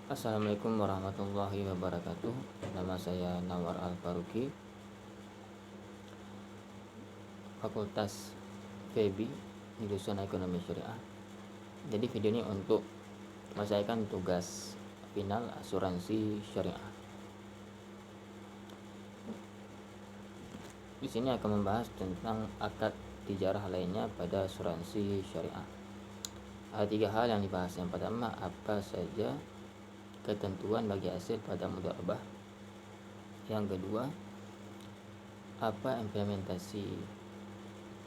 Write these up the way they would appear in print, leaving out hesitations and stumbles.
Assalamualaikum warahmatullahi wabarakatuh. Nama saya Nawar Al-Faruqi, Fakultas FEBI, Jurusan Ekonomi Syariah. Jadi video ini untuk menyelesaikan tugas final asuransi syariah. Di sini akan membahas tentang akad tijarah lainnya pada asuransi syariah. Ada 3 hal yang dibahas. Yang pertama, apa saja ketentuan bagi hasil pada mudharabah. Yang kedua, apa implementasi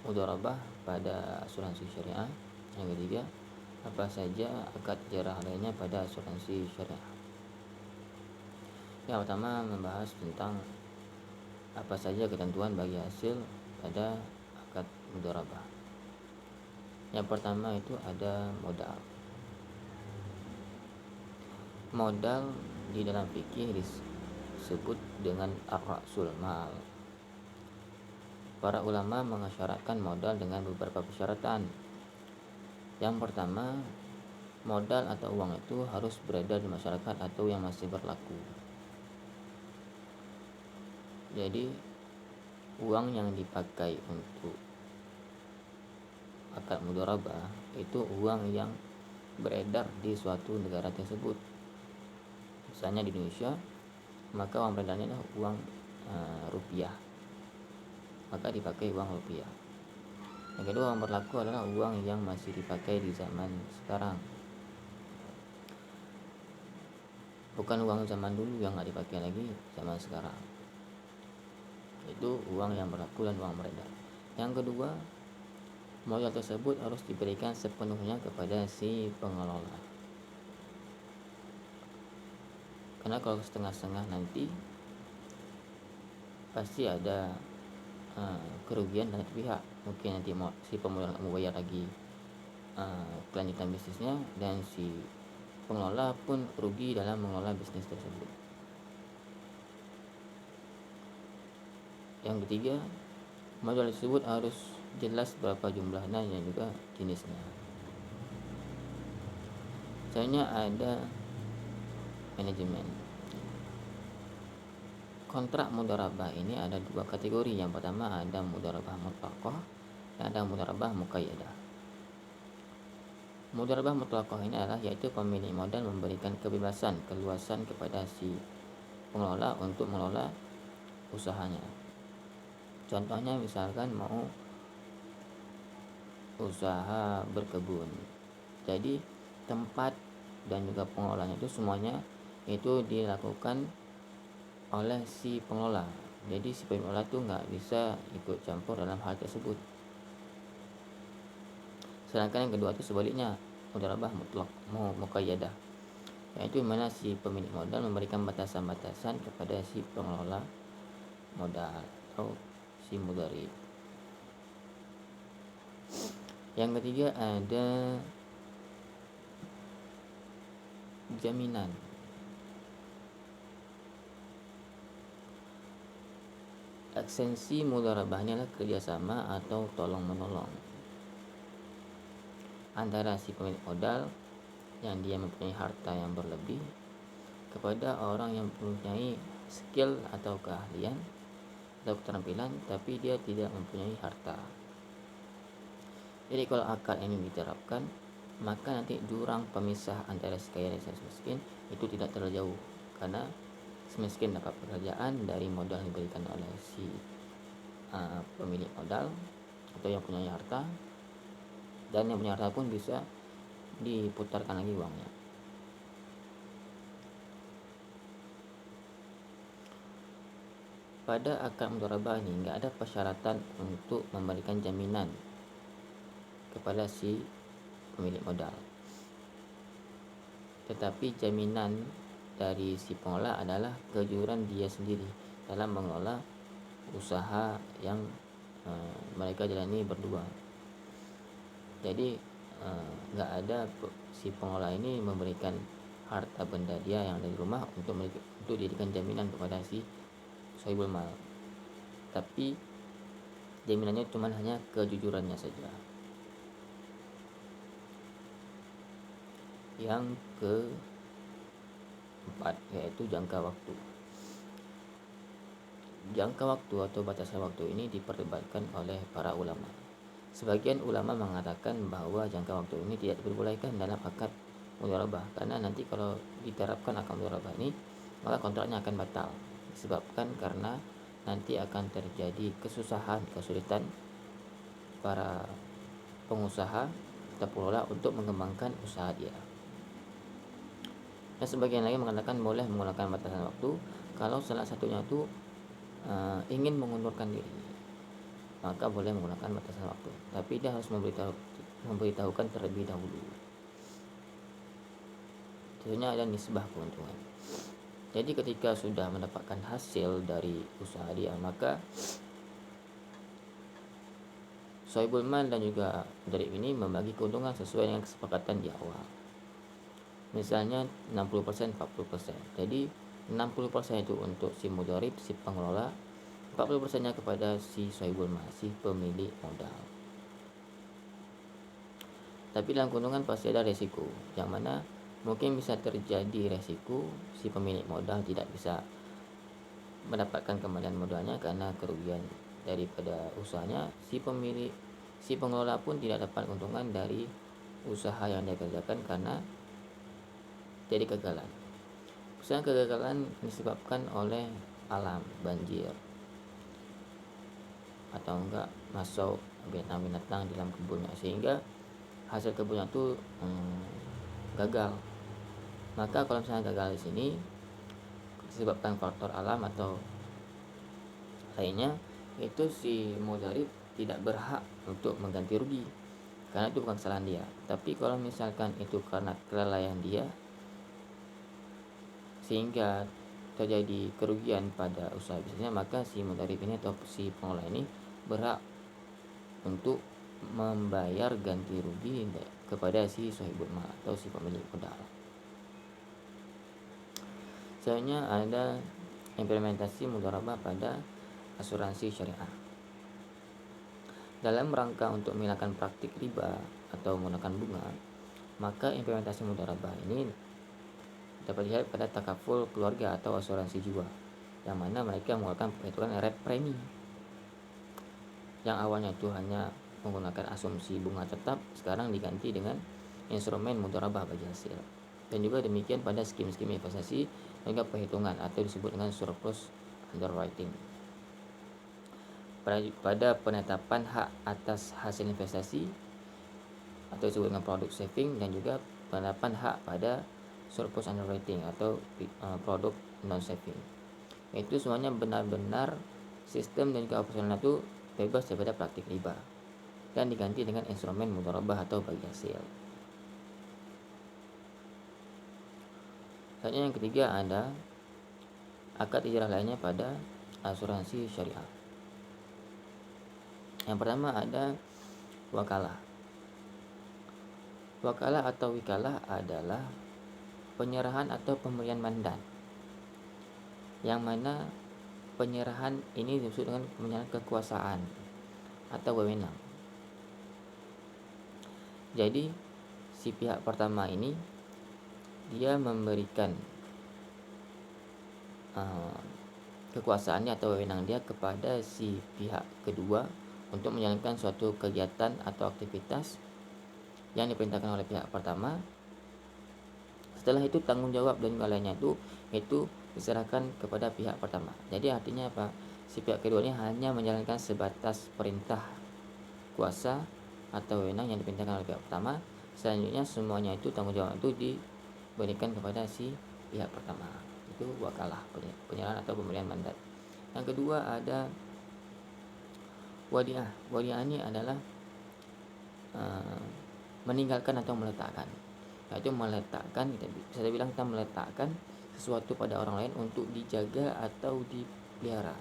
mudharabah pada asuransi syariah. Yang ketiga, apa saja akad tijarah lainnya pada asuransi syariah. Yang pertama, membahas tentang apa saja ketentuan bagi hasil pada akad mudharabah. Yang pertama itu ada modal. Modal di dalam fikih disebut dengan ar-ra'sul mal. Para ulama mengisyaratkan modal dengan beberapa persyaratan. Yang pertama, modal atau uang itu harus beredar di masyarakat atau yang masih berlaku. Jadi uang yang dipakai untuk akad mudharabah itu uang yang beredar di suatu negara tersebut. Misalnya di Indonesia, maka uang beredarnya adalah uang rupiah, maka dipakai uang rupiah. Yang kedua, uang berlaku adalah uang yang masih dipakai di zaman sekarang, bukan uang zaman dulu yang nggak dipakai lagi zaman sekarang. Itu uang yang berlaku dan uang beredar. Yang kedua, modal tersebut harus diberikan sepenuhnya kepada si pengelola. Karena kalau setengah-setengah nanti pasti ada kerugian dari pihak. Mungkin nanti si pemodal nggak mau bayar lagi kelanjutan bisnisnya, dan si pengelola pun rugi dalam mengelola bisnis tersebut. Yang ketiga, modal tersebut harus jelas berapa jumlahnya dan juga jenisnya. Misalnya ada manajemen. Kontrak mudharabah ini ada 2 kategori. Yang pertama ada mudharabah mutlaqah dan ada mudharabah muqayyadah. Mudharabah mutlaqah ini adalah yaitu pemilik modal memberikan kebebasan, keluasan kepada si pengelola untuk mengelola usahanya. Contohnya misalkan mau usaha berkebun. Jadi tempat dan juga pengelolanya itu semuanya itu dilakukan oleh si pengelola. Jadi si pengelola itu nggak bisa ikut campur dalam hal tersebut. Sedangkan yang kedua itu sebaliknya, mudharabah mutlaq muqayyadah, yaitu mana si pemilik modal memberikan batasan-batasan kepada si pengelola modal atau si mudharib. Yang ketiga ada jaminan. Ekstensi mudharabah ini adalah kerjasama atau tolong menolong antara si pemilik modal yang dia mempunyai harta yang berlebih kepada orang yang mempunyai skill atau keahlian atau keterampilan tapi dia tidak mempunyai harta. Jadi kalau akad ini diterapkan, maka nanti jurang pemisah antara si kaya dan si miskin itu tidak terlalu jauh, karena si miskin dapat pekerjaan dari modal yang diberikan oleh si pemilik modal atau yang punya harta, dan yang punya harta pun bisa diputarkan lagi uangnya. Pada akad mudharabah ini nggak ada persyaratan untuk memberikan jaminan kepada si pemilik modal, tetapi jaminan dari si pengelola adalah kejujuran dia sendiri dalam mengelola usaha yang mereka jalani berdua. Jadi nggak ada si pengelola ini memberikan harta benda dia yang dari rumah untuk dijadikan jaminan kepada si sohibul mal, tapi jaminannya cuma hanya kejujurannya saja. Yang 4, yaitu jangka waktu. Jangka waktu atau batasan waktu ini diperdebatkan oleh para ulama. Sebagian ulama mengatakan bahwa jangka waktu ini tidak diperbolehkan dalam akad mudharabah, karena nanti kalau diterapkan akad mudharabah ini, maka kontraknya akan batal, disebabkan karena nanti akan terjadi kesulitan para pengusaha atau pengelola untuk mengembangkan usaha dia. Dan sebagian lagi mengatakan boleh menggunakan batasan waktu kalau salah satunya itu ingin mengundurkan diri, maka boleh menggunakan batasan waktu, tapi dia harus memberitahukan terlebih dahulu. Tentunya ada nisbah keuntungan. Jadi ketika sudah mendapatkan hasil dari usaha dia, maka Sohibul Mal dan juga mudarib ini membagi keuntungan sesuai dengan kesepakatan di awal. Misalnya 60%, 40%. Jadi 60% itu untuk si mudarib, si pengelola, 40%-nya kepada si Sohibul Mal, si pemilik modal. Tapi dalam keuntungan pasti ada resiko, yang mana mungkin bisa terjadi resiko si pemilik modal tidak bisa mendapatkan kembalian modalnya karena kerugian daripada usahanya. Si pengelola pun tidak dapat keuntungan dari usaha yang dia kerjakan karena jadi kegagalan. Misalnya kegagalan disebabkan oleh alam, banjir, atau enggak masuk binatang-binatang dalam kebunnya sehingga hasil kebunnya itu gagal. Maka kalau misalnya gagal di sini disebabkan faktor alam atau lainnya, itu si mudarib tidak berhak untuk mengganti rugi karena itu bukan kesalahan dia. Tapi kalau misalkan itu karena kelalaian dia sehingga terjadi kerugian pada usaha bisnisnya, maka si mudarib ini atau si pengelola ini berhak untuk membayar ganti rugi kepada si sohibul mal atau si pemilik modal. Selanjutnya ada implementasi mudharabah pada asuransi syariah. Dalam rangka untuk menghilangkan praktik riba atau menggunakan bunga, maka implementasi mudharabah ini dapat dilihat pada takaful keluarga atau asuransi jiwa, yang mana mereka mengeluarkan perhitungan premi yang awalnya itu hanya menggunakan asumsi bunga tetap, sekarang diganti dengan instrumen mudharabah bagi hasil. Dan juga demikian pada skim-skim investasi dan juga perhitungan atau disebut dengan surplus underwriting. Pada penetapan hak atas hasil investasi atau disebut dengan produk saving, dan juga penetapan hak pada surplus underwriting atau produk non saving. Itu semuanya benar-benar sistem dan juga operasional itu bebas daripada praktik riba dan diganti dengan instrumen mudharabah atau bagi hasil. Selanjutnya yang ketiga ada akad ijrah lainnya pada asuransi syariah. Yang pertama ada wakalah. Wakalah atau wikalah adalah penyerahan atau pemberian mandat, yang mana penyerahan ini disebut dengan penyerahan kekuasaan atau wewenang. Jadi si pihak pertama ini dia memberikan kekuasaannya atau wewenang dia kepada si pihak kedua untuk menjalankan suatu kegiatan atau aktivitas yang diperintahkan oleh pihak pertama. Setelah itu tanggung jawab dan lainnya itu diserahkan kepada pihak pertama. Jadi artinya apa? Si pihak kedua ini hanya menjalankan sebatas perintah kuasa atau wewenang yang diperintahkan oleh pihak pertama. Selanjutnya semuanya itu tanggung jawab itu diberikan kepada si pihak pertama. Itu wakalah, penyerahan atau pemberian mandat. Yang kedua ada wadiah. Wadiah ini adalah meninggalkan atau meletakkan. Yaitu meletakkan, bisa dibilang kita meletakkan sesuatu pada orang lain untuk dijaga atau dipelihara.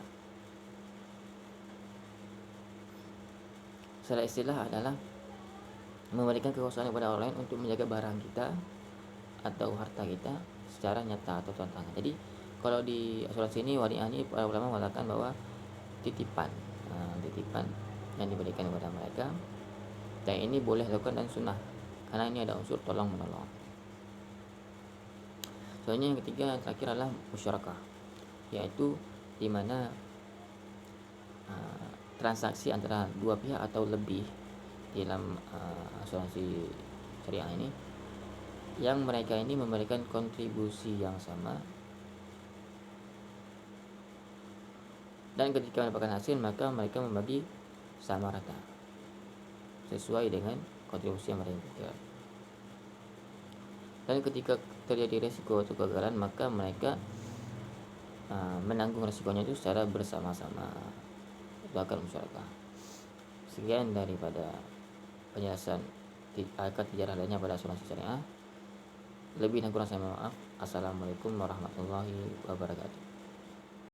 Secara istilah adalah memberikan kekuasaan kepada orang lain untuk menjaga barang kita atau harta kita secara nyata atau tangan. Jadi kalau di asuransi ini wadiah ini para ulama mengatakan bahwa titipan yang diberikan kepada mereka, dan ini boleh dilakukan dan sunnah karena ini ada unsur tolong menolong. Soalnya yang ketiga yang terakhir adalah musyarakah, yaitu di mana transaksi antara dua pihak atau lebih dalam asuransi syariah ini, yang mereka ini memberikan kontribusi yang sama, dan ketika mendapatkan hasil maka mereka membagi sama rata sesuai dengan kontribusi yang mereka. Dan ketika terjadi resiko atau kegagalan maka mereka menanggung resikonya itu secara bersama-sama. Itu akad musyarakah. Sekian daripada penjelasan akad tijarah lainnya pada asuransi syariah. Lebih dan kurang saya mohon maaf. Assalamualaikum warahmatullahi wabarakatuh.